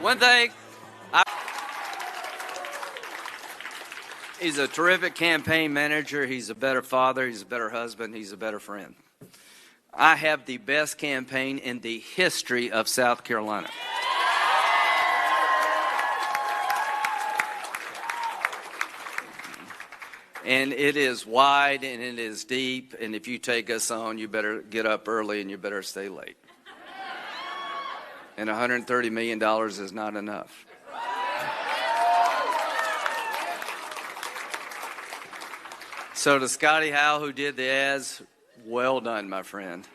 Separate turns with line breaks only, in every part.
One thing, he's a terrific campaign manager. He's a better father. He's a better husband. He's a better friend. I have the best campaign in the history of South Carolina. And it is wide and it is deep. And if you take us on, you better get up early and you better stay late. And $130 million is not enough. So to Scotty Howe, who did the ads, well done, my friend.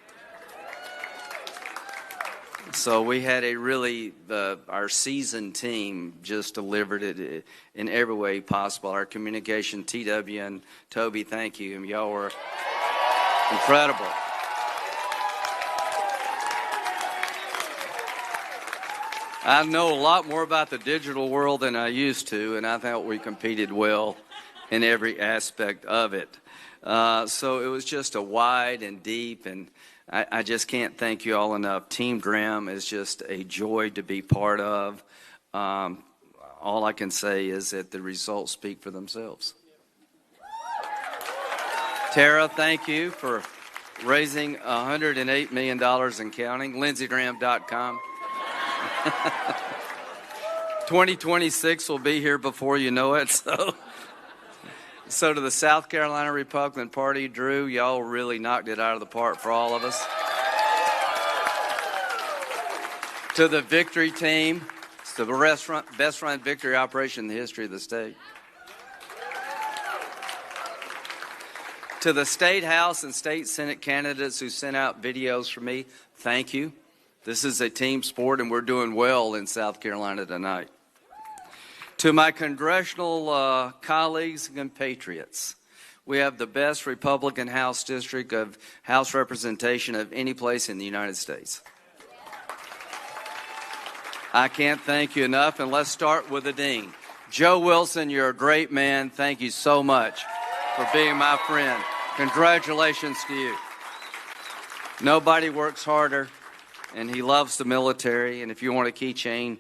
So we had our seasoned team just delivered it in every way possible. Our communication, TW and Toby, thank you. And y'all were incredible. I know a lot more about the digital world than I used to, and I thought we competed well in every aspect of it. So it was just a wide and deep, and I just can't thank you all enough. Team Graham is just a joy to be part of. All I can say is that the results speak for themselves. Tara, thank you for raising $108 million and counting. LindseyGraham.com. 2026 will be here before you know it. So to the South Carolina Republican Party, Drew, y'all really knocked it out of the park for all of us. To the victory team, it's the best run victory operation in the history of the state. To the State House and State Senate candidates who sent out videos for me, thank you. This is a team sport, and we're doing well in South Carolina tonight. To my congressional colleagues and compatriots, we have the best Republican House district of House representation of any place in the United States. I can't thank you enough, and let's start with the dean. Joe Wilson, you're a great man. Thank you so much for being my friend. Congratulations to you. Nobody works harder. And he loves the military, and if you want a keychain,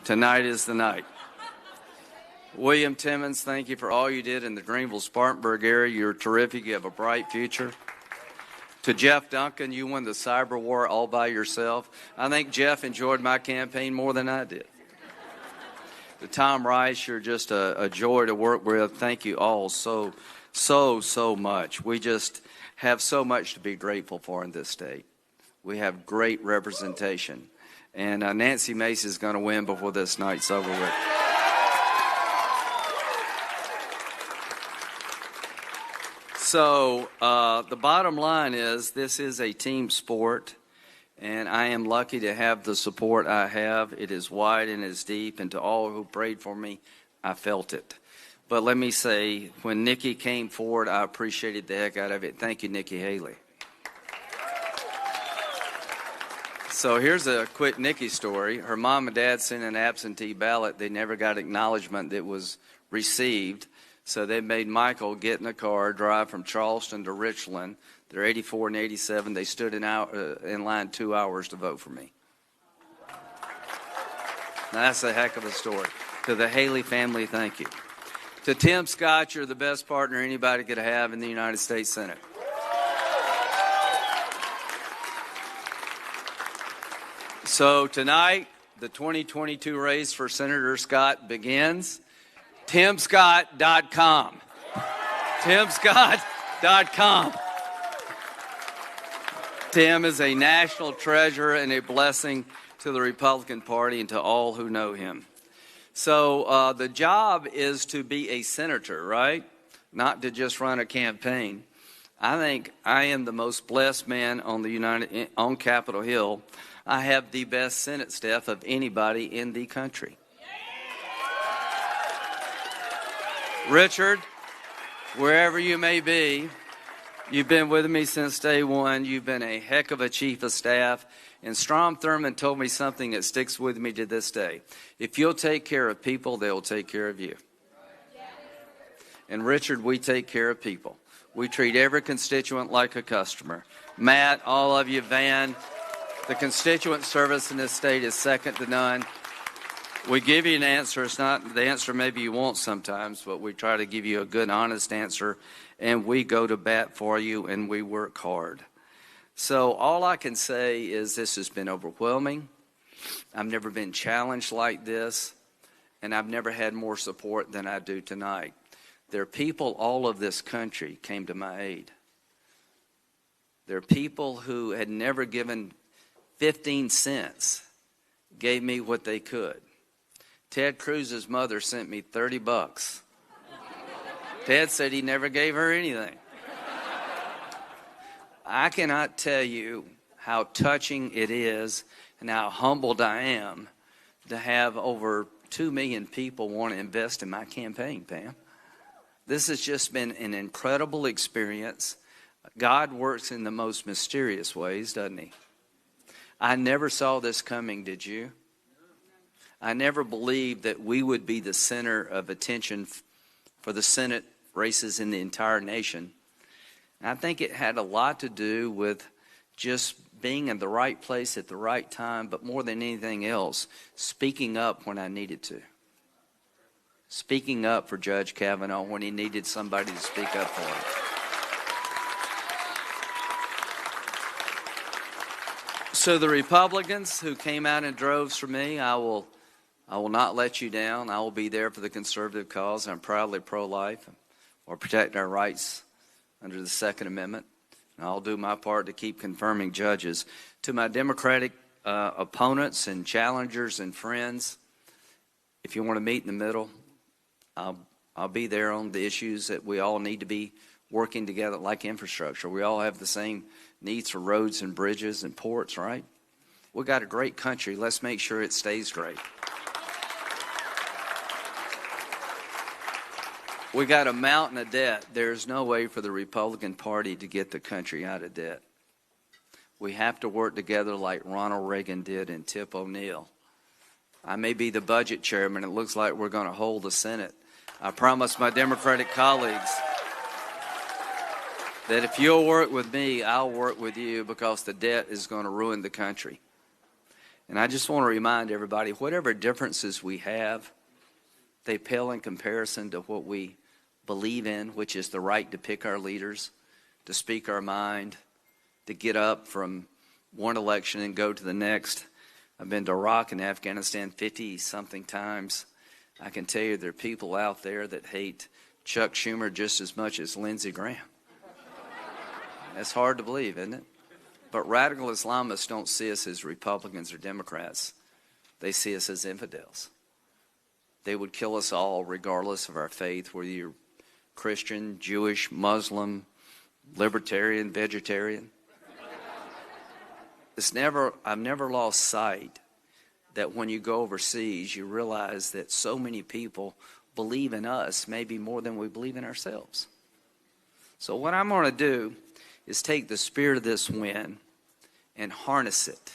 tonight is the night. William Timmons, thank you for all you did in the Greenville-Spartanburg area. You're terrific. You have a bright future. To Jeff Duncan, you won the cyber war all by yourself. I think Jeff enjoyed my campaign more than I did. To Tom Rice, you're just a joy to work with. Thank you all so much. We just have so much to be grateful for in this state. We have great representation. And Nancy Mace is going to win before this night's over with. So the bottom line is this is a team sport, and I am lucky to have the support I have. It is wide and it's deep, and to all who prayed for me, I felt it. But let me say, when Nikki came forward, I appreciated the heck out of it. Thank you, Nikki Haley. So here's a quick Nikki story. Her mom and dad sent an absentee ballot. They never got acknowledgement that it was received. So they made Michael get in a car, drive from Charleston to Richland. They're 84 and 87. They stood in line 2 hours to vote for me. Now that's a heck of a story. To the Haley family, thank you. To Tim Scott, you're the best partner anybody could have in the United States Senate. So tonight, the 2022 race for Senator Scott begins. TimScott.com. TimScott.com. Tim is a national treasure and a blessing to the Republican Party and to all who know him. So the job is to be a senator, right? Not to just run a campaign. I think I am the most blessed man on Capitol Hill. I have the best Senate staff of anybody in the country. Richard, wherever you may be, you've been with me since day one. You've been a heck of a chief of staff. And Strom Thurmond told me something that sticks with me to this day. If you'll take care of people, they'll take care of you. And Richard, we take care of people. We treat every constituent like a customer. Matt, all of you, Van, the constituent service in this state is second to none. We give you an answer. It's not the answer maybe you want sometimes, but we try to give you a good, honest answer, and we go to bat for you, and we work hard. So all I can say is this has been overwhelming. I've never been challenged like this, and I've never had more support than I do tonight. There are people all of this country came to my aid. There are people who had never given 15 cents, gave me what they could. Ted Cruz's mother sent me $30. Ted said he never gave her anything. I cannot tell you how touching it is and how humbled I am to have over 2 million people want to invest in my campaign, Pam. This has just been an incredible experience. God works in the most mysterious ways, doesn't he? I never saw this coming, did you? I never believed that we would be the center of attention for the Senate races in the entire nation. And I think it had a lot to do with just being in the right place at the right time, but more than anything else, speaking up when I needed to. Speaking up for Judge Kavanaugh when he needed somebody to speak up for him. So the Republicans who came out in droves for me, I will not let you down. I will be there for the conservative cause. I'm proudly pro-life or protect our rights under the Second Amendment. And I'll do my part to keep confirming judges. To my Democratic opponents and challengers and friends, if you want to meet in the middle, I'll be there on the issues that we all need to be working together, like infrastructure. We all have the same needs for roads and bridges and ports, right? We've got a great country. Let's make sure it stays great. We got a mountain of debt. There's no way for the Republican Party to get the country out of debt. We have to work together like Ronald Reagan did and Tip O'Neill. I may be the budget chairman. It looks like we're going to hold the Senate. I promise my Democratic colleagues that if you'll work with me, I'll work with you, because the debt is going to ruin the country. And I just want to remind everybody, whatever differences we have, they pale in comparison to what we believe in, which is the right to pick our leaders, to speak our mind, to get up from one election and go to the next. I've been to Iraq and Afghanistan 50-something times. I can tell you there are people out there that hate Chuck Schumer just as much as Lindsey Graham. That's hard to believe, isn't it? But radical Islamists don't see us as Republicans or Democrats. They see us as infidels. They would kill us all regardless of our faith, whether you're Christian, Jewish, Muslim, libertarian, vegetarian. I've never lost sight that when you go overseas, you realize that so many people believe in us, maybe more than we believe in ourselves. So what I'm going to do is take the spirit of this win and harness it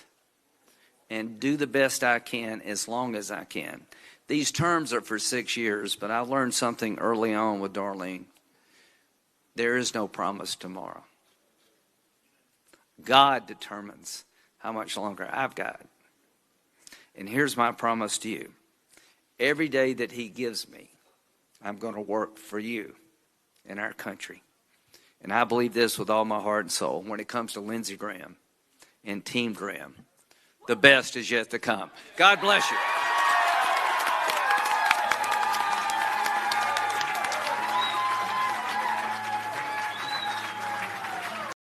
and do the best I can as long as I can. These terms are for 6 years, but I learned something early on with Darlene. There is no promise tomorrow. God determines how much longer I've got. And here's my promise to you. Every day that he gives me, I'm going to work for you and our country. And I believe this with all my heart and soul. When it comes to Lindsey Graham and Team Graham, the best is yet to come. God bless you.